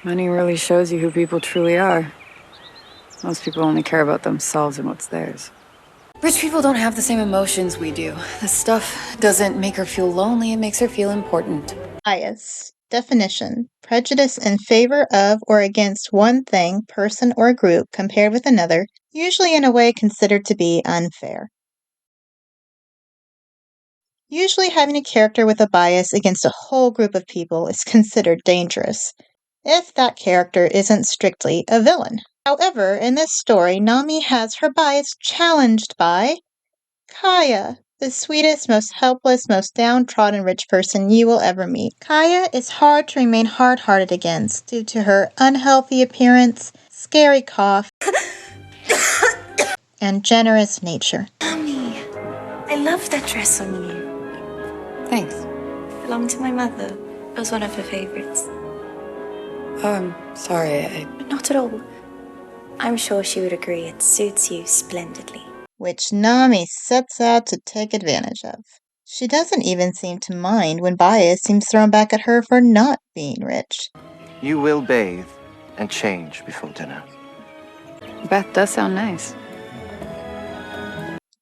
Money really shows you who people truly are. Most people only care about themselves and what's theirs. Rich people don't have the same emotions we do. The stuff doesn't make her feel lonely, it makes her feel important. Bias. Definition. Prejudice in favor of or against one thing, person, or group compared with another, usually in a way considered to be unfair. Usually having a character with a bias against a whole group of people is considered dangerous, if that character isn't strictly a villain. However, in this story, Nami has her bias challenged by Kaya, the sweetest, most helpless, most downtrodden rich person you will ever meet. Kaya is hard to remain hard-hearted against due to her unhealthy appearance, scary cough, and generous nature. Nami, I love that dress on you. Thanks. It belonged to my mother. It was one of her favorites. Oh, I'm sorry. Not at all. I'm sure she would agree it suits you splendidly. Which Nami sets out to take advantage of. She doesn't even seem to mind when bias seems thrown back at her for not being rich. You will bathe and change before dinner. Beth does sound nice.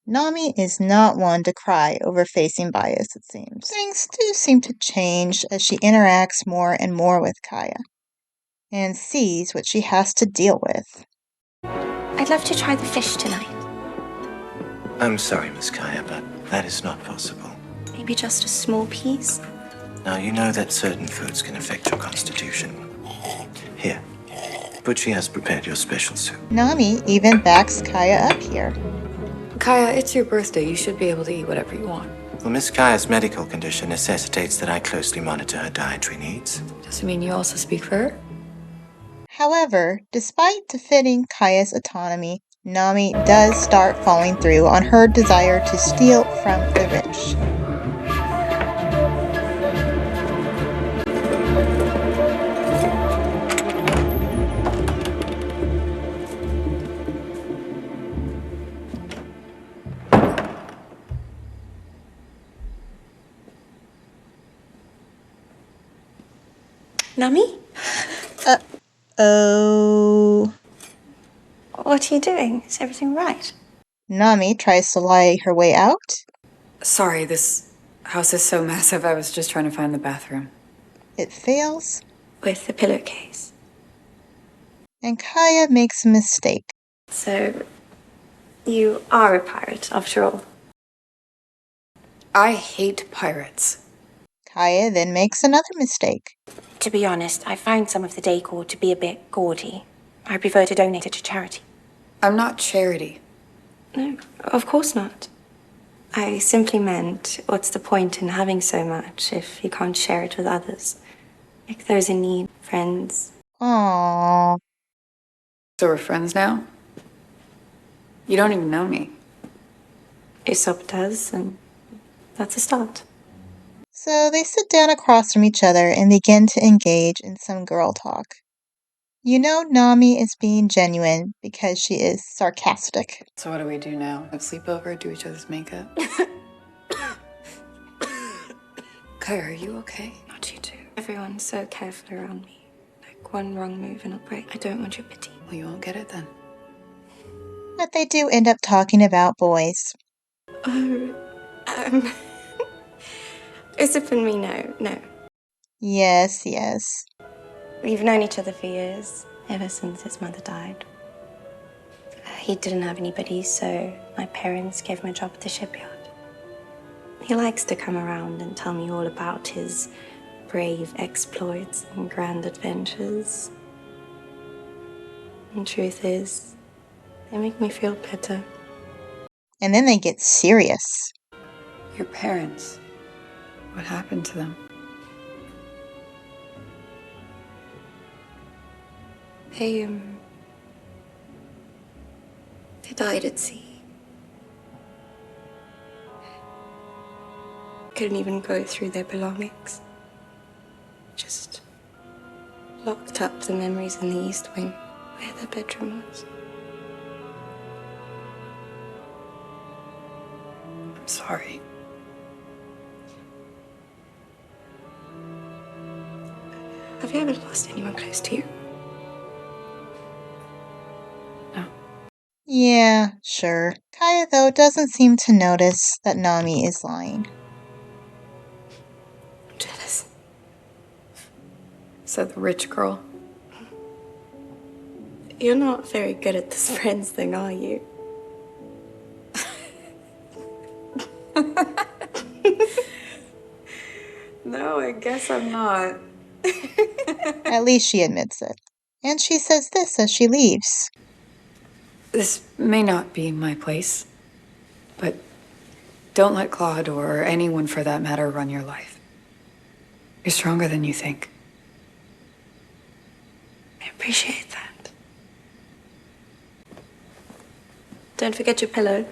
Nami is not one to cry over facing bias, it seems. Things do seem to change as she interacts more and more with Kaya and sees what she has to deal with. I'd love to try the fish tonight. I'm sorry, Miss Kaya, but that is not possible. Maybe just a small piece. Now, you know that certain foods can affect your constitution. Here, Butchie has prepared your special soup. Nami even backs Kaya up here. Kaya, it's your birthday. You should be able to eat whatever you want. Well, Miss Kaya's medical condition necessitates that I closely monitor her dietary needs. Does it mean you also speak for her? However, despite defending Kaya's autonomy, Nami does start following through on her desire to steal from the rich. Nami? Oh. What are you doing? Is everything right? Nami tries to lie her way out. Sorry, this house is so massive. I was just trying to find the bathroom. It fails, With the pillowcase. and Kaya makes a mistake. So, you are a pirate, after all. I hate pirates. Kaya then makes another mistake. To be honest, I find some of the decor to be a bit gaudy. I prefer to donate it to charity. I'm not charity. No, of course not. I simply meant, what's the point in having so much if you can't share it with others? Like those in need, friends. Aww. So we're friends now? You don't even know me. Aesop does, and that's a start. So they sit down across from each other and begin to engage in some girl talk. You know Nami is being genuine because she is sarcastic. So what do we do now? Have sleepover, do each other's makeup? Kaya, are you okay? Not you two. Everyone's so careful around me. Like one wrong move and I'll break. I don't want your pity. Well, you won't get it then. But they do end up talking about boys. Oh, Aesop and me, no. Yes. We've known each other for years, ever since his mother died. He didn't have anybody, so my parents gave him a job at the shipyard. He likes to come around and tell me all about his brave exploits and grand adventures. And truth is, they make me feel better. And then they get serious. Your parents, what happened to them? They died at sea. Couldn't even go through their belongings. Just locked up the memories in the East Wing, where their bedroom was. I'm sorry. Have you ever lost anyone close to you? No. Yeah, sure. Kaya, though, doesn't seem to notice that Nami is lying. I'm jealous. Said the rich girl. You're not very good at this friends thing, are you? No, I guess I'm not. At least she admits it. And she says this as she leaves. This may not be my place, but don't let Claude, or anyone for that matter, run your life. You're stronger than you think. I appreciate that. Don't forget your pillow.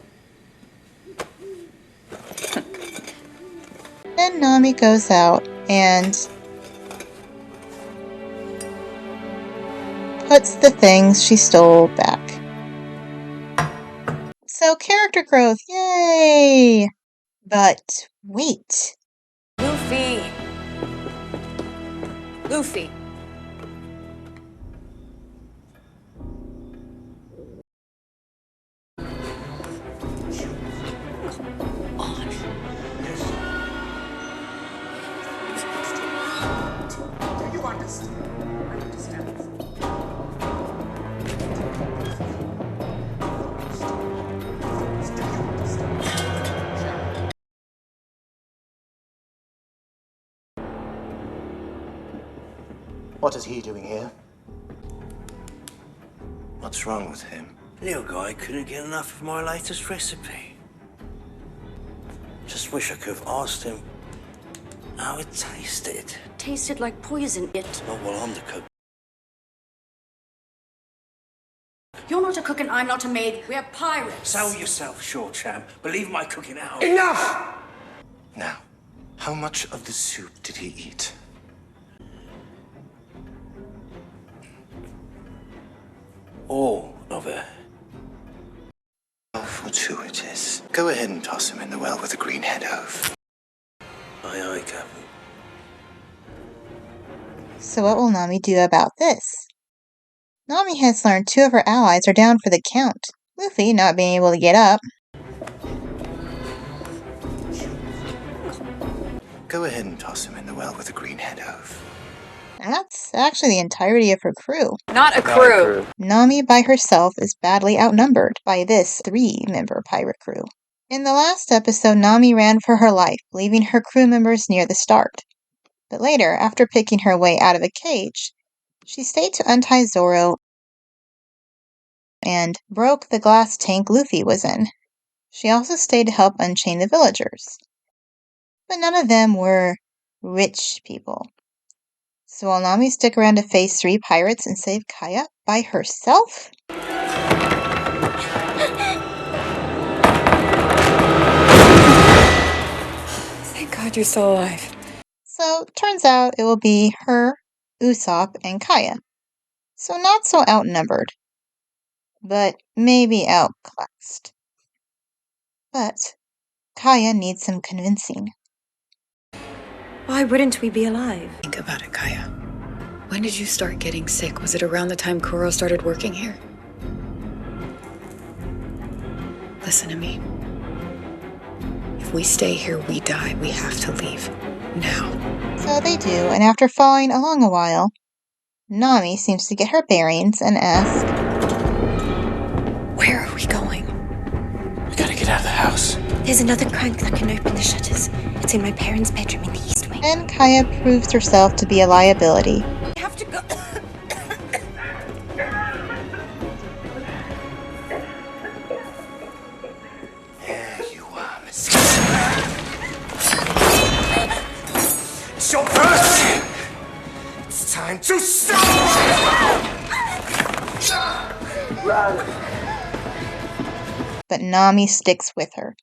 Then Nami goes out and puts the things she stole back. So character growth, yay! But wait, Luffy! Luffy! What is he doing here? What's wrong with him? Little guy couldn't get enough of my latest recipe. Just wish I could have asked him how it tasted. Tasted like poison, it. Not while I'm the cook. You're not a cook and I'm not a maid. We're pirates. Sell yourself, short champ. Believe my cooking out. Enough! Now, how much of the soup did he eat? All of it. How fortuitous. Go ahead and toss him in the well with the green head of. Aye, Captain. so what will Nami do about this? Nami has learned 2 of her allies are down for the count. Luffy not being able to get up. Go ahead and toss him in the well with the green head of. That's actually the entirety of her crew. Not a crew! Nami by herself is badly outnumbered by this 3-member pirate crew. In the last episode, Nami ran for her life, leaving her crew members near the start. But later, after picking her way out of a cage, she stayed to untie Zoro and broke the glass tank Luffy was in. She also stayed to help unchain the villagers. But none of them were rich people. So will Nami stick around to face 3 pirates and save Kaya by herself? Thank God you're still alive. So turns out it will be her, Usopp, and Kaya. So not so outnumbered, but maybe outclassed. But Kaya needs some convincing. Why wouldn't we be alive? Think about it, Kaya. When did you start getting sick? Was it around the time Kuro started working here? Listen to me. If we stay here, we die. We have to leave. Now. So they do, and after following along a while, Nami seems to get her bearings and asks, Where are we going? We gotta get out of the house. There's another crank that can open the shutters. It's in my parents' bedroom in the east wing. and Kaya proves herself to be a liability. We have to go. There you are, Miss. It's your birthday! It's time to stop! But Nami sticks with her.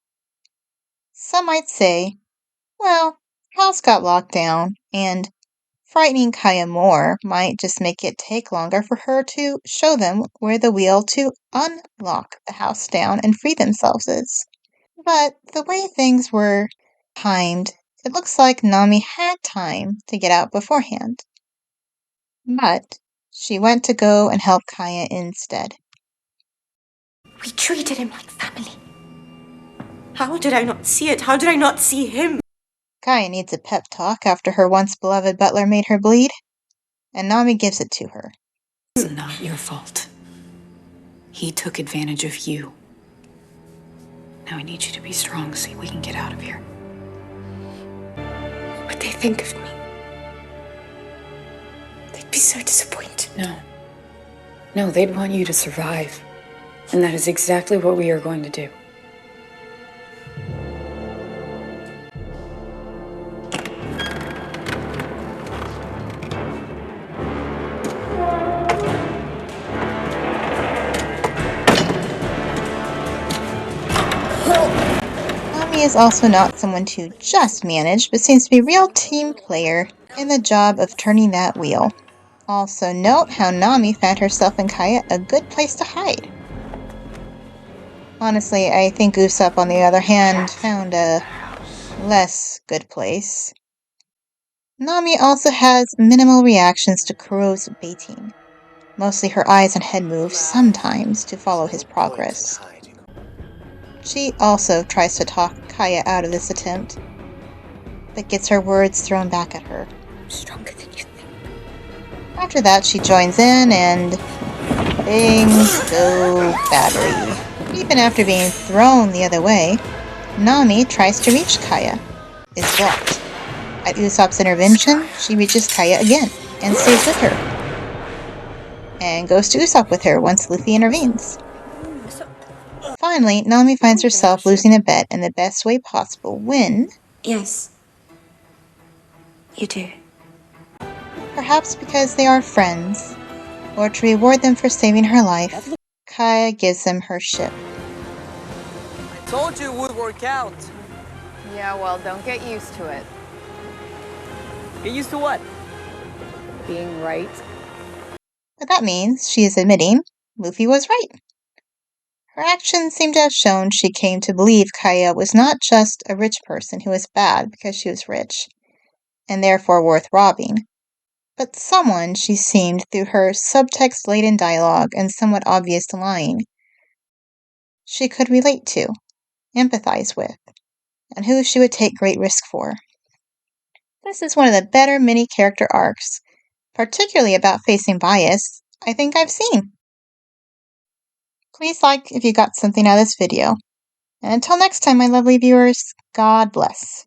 Some might say, well, house got locked down, and frightening Kaya more might just make it take longer for her to show them where the wheel to unlock the house down and free themselves is. But the way things were timed, it looks like Nami had time to get out beforehand. But she went to go and help Kaya instead. We treated him like family. How did I not see it? How did I not see him? Kaya needs a pep talk after her once beloved butler made her bleed, and Nami gives it to her. It's not your fault. He took advantage of you. Now I need you to be strong so we can get out of here. What would they think of me? They'd be so disappointed. No. No, they'd want you to survive. And that is exactly what we are going to do. Nami is also not someone to just manage, but seems to be a real team player in the job of turning that wheel. Also note how Nami found herself and Kaya a good place to hide. Honestly, I think Usopp, on the other hand, found a less good place. Nami also has minimal reactions to Kuro's baiting. Mostly her eyes and head move sometimes to follow his progress. She also tries to talk Kaya out of this attempt, but gets her words thrown back at her. I'm stronger than you think. After that, she joins in and things go badly. Even after being thrown the other way, Nami tries to reach Kaya, is blocked. At Usopp's intervention, she reaches Kaya again and stays with her, and goes to Usopp with her once Luffy intervenes. Finally, Nami finds herself losing a bet in the best way possible when, Yes. You do. perhaps because they are friends, or to reward them for saving her life, Kaya gives them her ship. I told you it would work out. Yeah, well, don't get used to it. Get used to what? Being right. But that means she is admitting Luffy was right. Her actions seem to have shown she came to believe Kaya was not just a rich person who was bad because she was rich, and therefore worth robbing, but someone she seemed through her subtext-laden dialogue and somewhat obvious lying she could relate to, empathize with, and who she would take great risk for. This is one of the better mini-character arcs, particularly about facing bias, I think I've seen. Please like if you got something out of this video. And until next time, my lovely viewers, God bless.